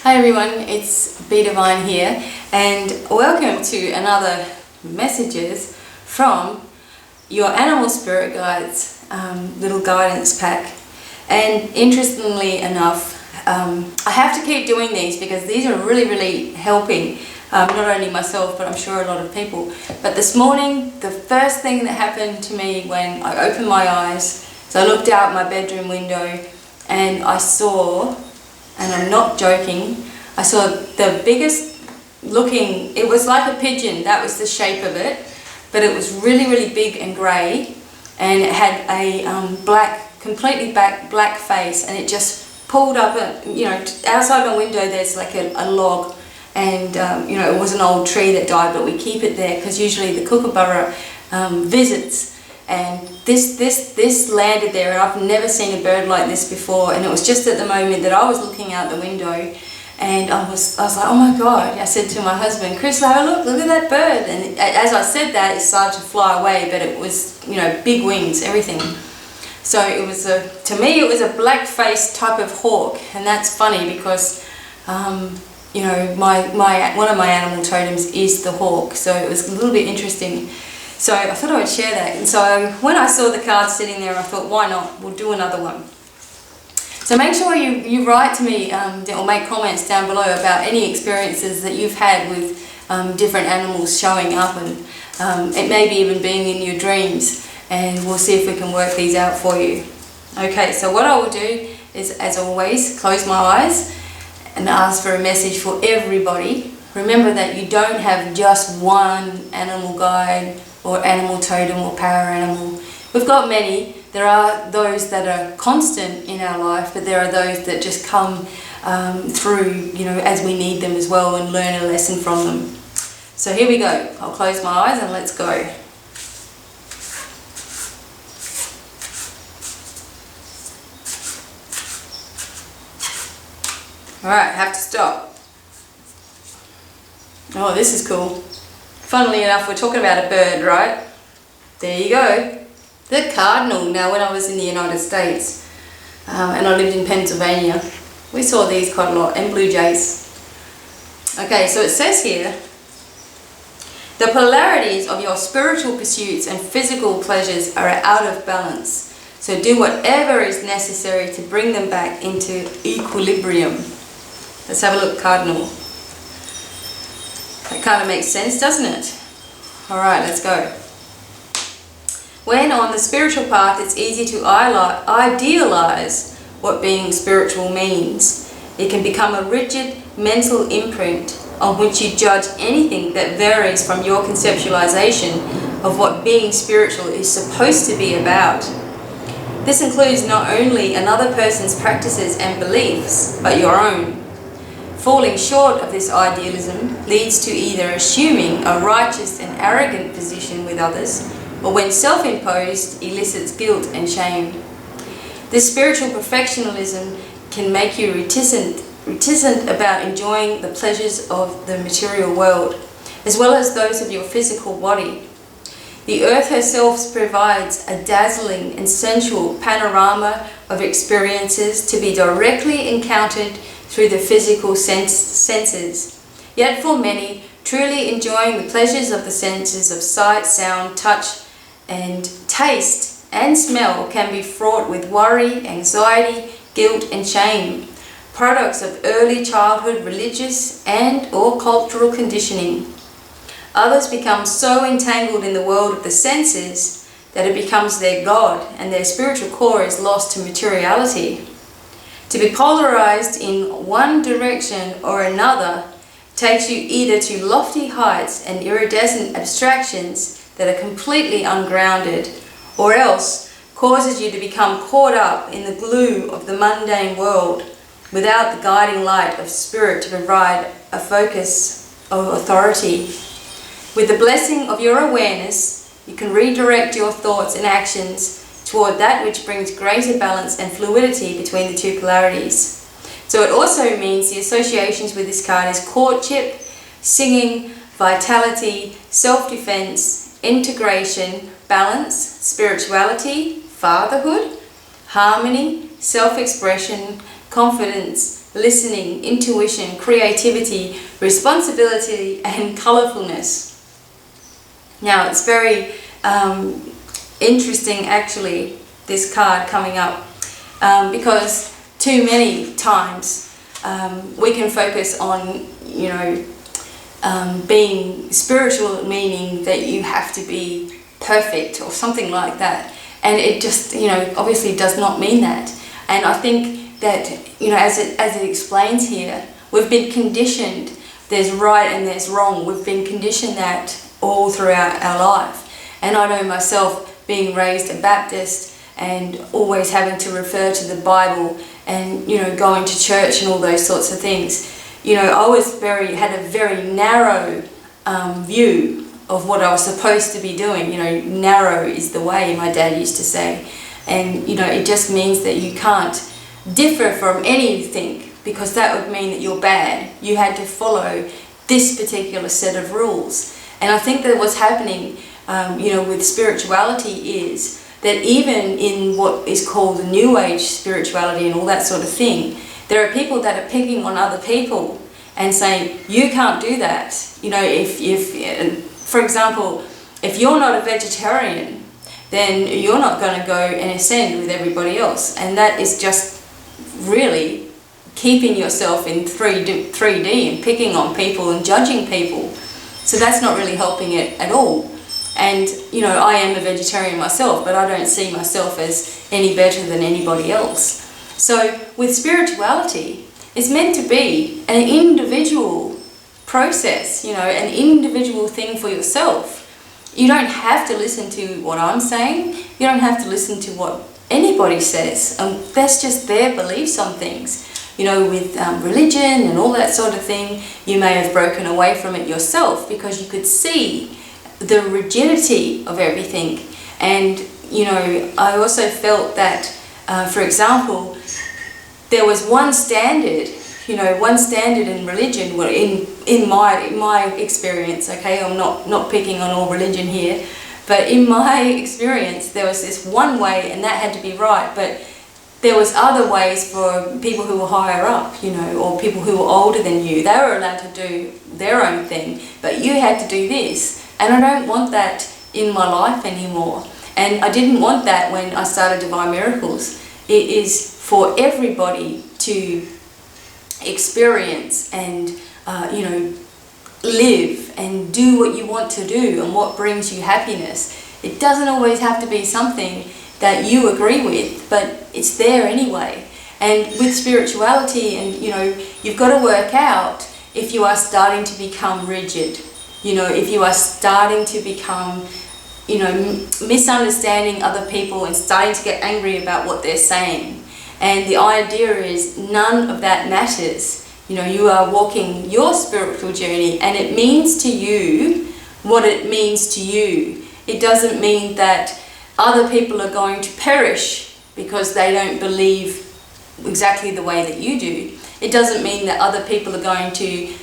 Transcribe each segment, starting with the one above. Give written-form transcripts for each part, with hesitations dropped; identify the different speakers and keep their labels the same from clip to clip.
Speaker 1: Hi everyone, it's BDevine here and welcome to another messages from your animal spirit guides little guidance pack. And interestingly enough, I have to keep doing these because these are really helping not only myself but I'm sure a lot of people. But this morning the first thing that happened to me when I opened my eyes, so I looked out my bedroom window and I saw, and I'm not joking, I saw the biggest looking, it was like a pigeon, that was the shape of it, but it was really big and grey, and it had a completely black face, and it just pulled up, outside my window there's like a log, and it was an old tree that died, but we keep it there because usually the kookaburra visits. And this landed there, and I've never seen a bird like this before, and it was just at the moment that I was looking out the window and I was like, oh my god. I said to my husband, Chris, have a look at that bird. And as I said that, it started to fly away, but it was, big wings, everything. So it was to me it was a black-faced type of hawk, and that's funny because one of my animal totems is the hawk, so it was a little bit interesting. So I thought I would share that. And so when I saw the card sitting there, I thought, why not? We'll do another one. So make sure you write to me or make comments down below about any experiences that you've had with different animals showing up, and it may be even being in your dreams, and we'll see if we can work these out for you. Okay, so what I will do is, as always, close my eyes and ask for a message for everybody. Remember that you don't have just one animal guide or animal totem or power animal. We've got many. There are those that are constant in our life, but there are those that just come through, as we need them as well, and learn a lesson from them. So here we go. I'll close my eyes and let's go. Alright, I have to stop. Oh, this is cool. Funnily enough, we're talking about a bird, right? There you go. The cardinal. Now, when I was in the United States and I lived in Pennsylvania, we saw these quite a lot, and blue jays. Okay, so it says here, the polarities of your spiritual pursuits and physical pleasures are out of balance. So do whatever is necessary to bring them back into equilibrium. Let's have a look, cardinal. That kind of makes sense, doesn't it? Alright, let's go. When on the spiritual path, it's easy to idealize what being spiritual means. It can become a rigid mental imprint on which you judge anything that varies from your conceptualization of what being spiritual is supposed to be about. This includes not only another person's practices and beliefs, but your own. Falling short of this idealism leads to either assuming a righteous and arrogant position with others, or when self-imposed elicits guilt and shame. This spiritual perfectionism can make you reticent about enjoying the pleasures of the material world, as well as those of your physical body. The earth herself provides a dazzling and sensual panorama of experiences to be directly encountered through the physical senses. Yet for many, truly enjoying the pleasures of the senses of sight, sound, touch, and taste and smell can be fraught with worry, anxiety, guilt and shame, products of early childhood religious and or cultural conditioning. Others become so entangled in the world of the senses that it becomes their God, and their spiritual core is lost to materiality. To be polarized in one direction or another takes you either to lofty heights and iridescent abstractions that are completely ungrounded, or else causes you to become caught up in the glue of the mundane world without the guiding light of spirit to provide a focus of authority. With the blessing of your awareness, you can redirect your thoughts and actions toward that which brings greater balance and fluidity between the two polarities. So it also means the associations with this card is courtship, singing, vitality, self-defense, integration, balance, spirituality, fatherhood, harmony, self-expression, confidence, listening, intuition, creativity, responsibility, and colourfulness. Now, it's very interesting, actually, this card coming up, because too many times we can focus on, being spiritual, meaning that you have to be perfect or something like that. And it just, obviously does not mean that. And I think that, as it explains here, we've been conditioned, there's right and there's wrong. We've been conditioned that all throughout our life. And I know myself, being raised a Baptist and always having to refer to the Bible and, going to church and all those sorts of things, I was had a very narrow view of what I was supposed to be doing. Narrow is the way, my dad used to say. And, it just means that you can't differ from anything, because that would mean that you're bad. You had to follow this particular set of rules. And I think that what's happening, with spirituality is that even in what is called the New Age spirituality and all that sort of thing, there are people that are picking on other people and saying, you can't do that. For example, if you're not a vegetarian, then you're not going to go and ascend with everybody else. And that is just really keeping yourself in 3D and picking on people and judging people. So that's not really helping it at all. And, I am a vegetarian myself, but I don't see myself as any better than anybody else. So with spirituality, it's meant to be an individual process, an individual thing for yourself. You don't have to listen to what I'm saying. You don't have to listen to what anybody says. That's just their beliefs on things. With religion and all that sort of thing, you may have broken away from it yourself because you could see the rigidity of everything. And, I also felt that, for example, there was one standard in religion, well, in my experience, okay, I'm not picking on all religion here, but in my experience, there was this one way and that had to be right, but there was other ways for people who were higher up, or people who were older than you. They were allowed to do their own thing, but you had to do this. And I don't want that in my life anymore. And I didn't want that when I started Divine Miracles. It is for everybody to experience and, live and do what you want to do and what brings you happiness. It doesn't always have to be something that you agree with, but it's there anyway. And with spirituality, and you've got to work out if you are starting to become rigid, if you are starting to become, misunderstanding other people and starting to get angry about what they're saying. And the idea is none of that matters. You are walking your spiritual journey and it means to you what it means to you. It doesn't mean that other people are going to perish because they don't believe exactly the way that you do. It doesn't mean that other people are going to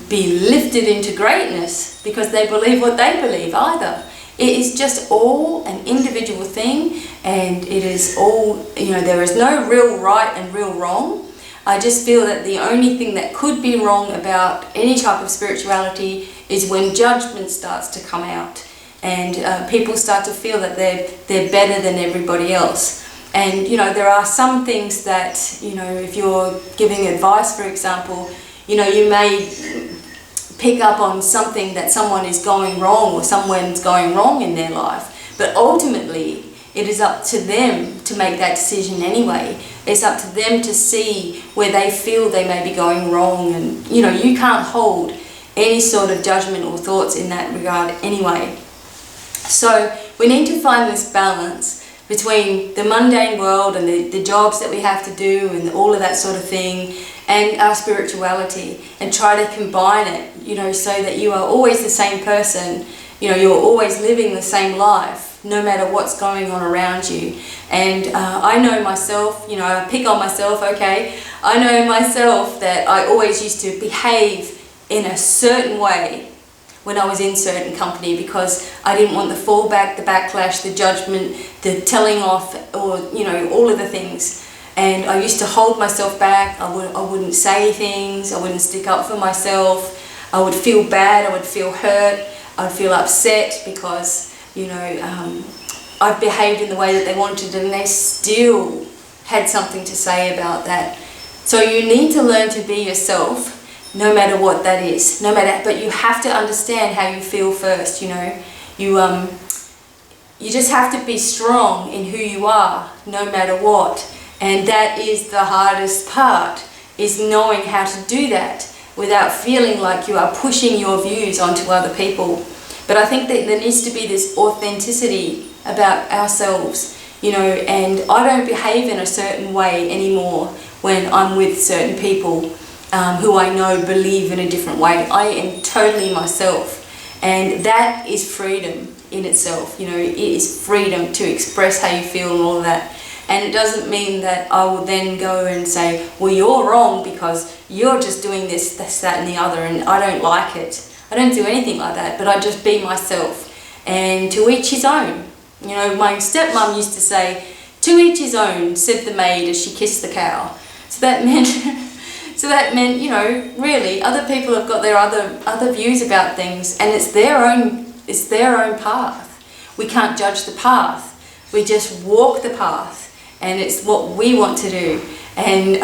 Speaker 1: be lifted into greatness because they believe what they believe either. It is just all an individual thing, and it is all, there is no real right and real wrong. I just feel that the only thing that could be wrong about any type of spirituality is when judgment starts to come out and people start to feel that they're better than everybody else. And there are some things that, if you're giving advice, for example, you may pick up on something that someone is going wrong or someone's going wrong in their life. But ultimately, it is up to them to make that decision anyway. It's up to them to see where they feel they may be going wrong. And, you can't hold any sort of judgment or thoughts in that regard anyway. So we need to find this balance between the mundane world and the jobs that we have to do and all of that sort of thing, and our spirituality, and try to combine it, so that you are always the same person, you're always living the same life, no matter what's going on around you. And I know myself, I pick on myself, okay, I know myself that I always used to behave in a certain way when I was in certain company because I didn't want the fallback, the backlash, the judgment, the telling off, or all of the things. and I used to hold myself back. I wouldn't say things, I wouldn't stick up for myself. I would feel bad, I would feel hurt, I'd feel upset because, you know, I've behaved in the way that they wanted, and they still had something to say about that. So you need to learn to be yourself, no matter what that is. But you have to understand how you feel first. You know, you just have to be strong in who you are, no matter what. And that is the hardest part, is knowing how to do that without feeling like you are pushing your views onto other people. But I think that there needs to be this authenticity about ourselves, you know, and I don't behave in a certain way anymore when I'm with certain people who I know believe in a different way. I am totally myself, and that is freedom in itself. You know, it is freedom to express how you feel and all of that. And it doesn't mean that I will then go and say, well, you're wrong because you're just doing this, that and the other, and I don't like it. I don't do anything like that, but I just be myself. And to each his own. You know, my stepmom used to say, to each his own, said the maid as she kissed the cow. So that meant, you know, really, other people have got their other views about things, and it's their own path. We can't judge the path. We just walk the path, and it's what we want to do. And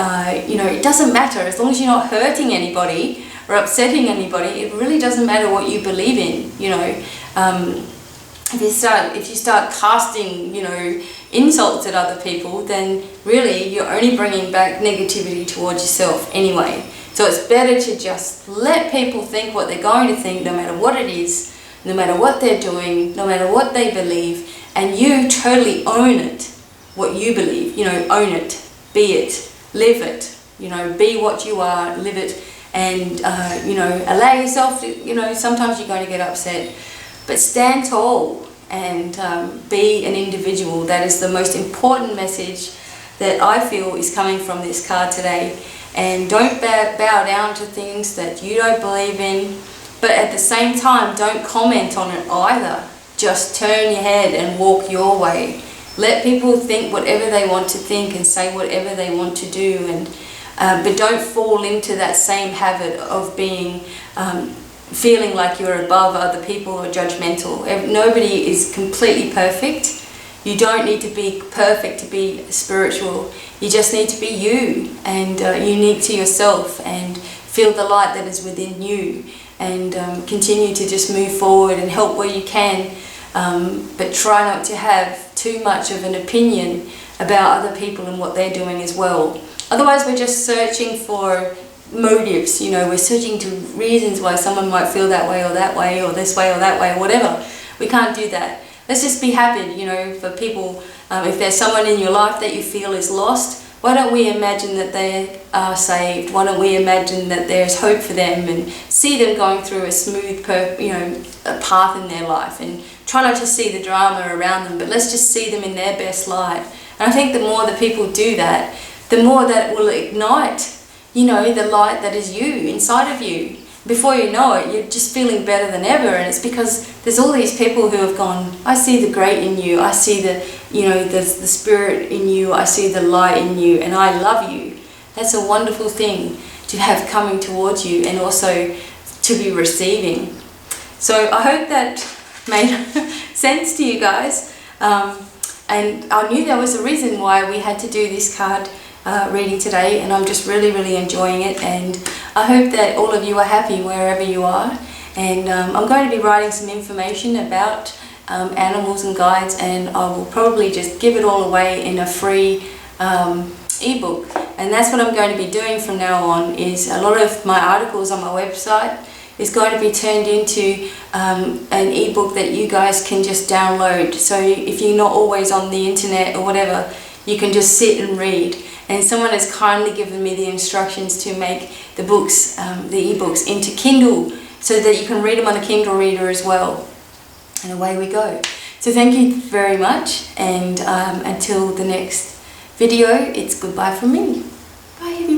Speaker 1: you know, it doesn't matter as long as you're not hurting anybody or upsetting anybody. It really doesn't matter what you believe in. You know, if you start casting, you know, insults at other people, then really you're only bringing back negativity towards yourself anyway. So it's better to just let people think what they're going to think, no matter what it is, no matter what they're doing, no matter what they believe, and you totally own it, what you believe. You know, own it, be it, live it, you know, be what you are, live it, and you know, allow yourself to, you know, sometimes you're going to get upset, but stand tall and be an individual. That is the most important message that I feel is coming from this card today. And don't bow down to things that you don't believe in, but at the same time don't comment on it either. Just turn your head and walk your way. Let people think whatever they want to think and say whatever they want to do, and but don't fall into that same habit of being feeling like you're above other people or judgmental. Nobody is completely perfect. You don't need to be perfect to be spiritual. You just need to be you and unique to yourself, and feel the light that is within you, and continue to just move forward and help where you can, but try not to have too much of an opinion about other people and what they're doing as well. Otherwise we're just searching for motives, you know, we're searching to reasons why someone might feel that way or this way or that way or whatever. We can't do that. Let's just be happy, you know, for people. If there's someone in your life that you feel is lost, why don't we imagine that they are saved? Why don't we imagine that there's hope for them, and see them going through a smooth, a path in their life, and try not to see the drama around them, but let's just see them in their best light. And I think the more that people do that, the more that will ignite, you know, the light that is you, inside of you. Before you know it, you're just feeling better than ever, and it's because there's all these people who have gone, I see the great in you, I see the, you know, the spirit in you, I see the light in you, and I love you. That's a wonderful thing to have coming towards you, and also to be receiving. So I hope that made sense to you guys, and I knew there was a reason why we had to do this card reading today, and I'm just really enjoying it, and I hope that all of you are happy wherever you are. And I'm going to be writing some information about animals and guides, and I will probably just give it all away in a free ebook. And that's what I'm going to be doing from now on, is a lot of my articles on my website is going to be turned into an ebook that you guys can just download. So if you're not always on the internet or whatever, you can just sit and read. And someone has kindly given me the instructions to make the books, the ebooks, into Kindle, so that you can read them on the Kindle reader as well. And away we go. So thank you very much, and until the next video, it's goodbye from me. Bye everyone.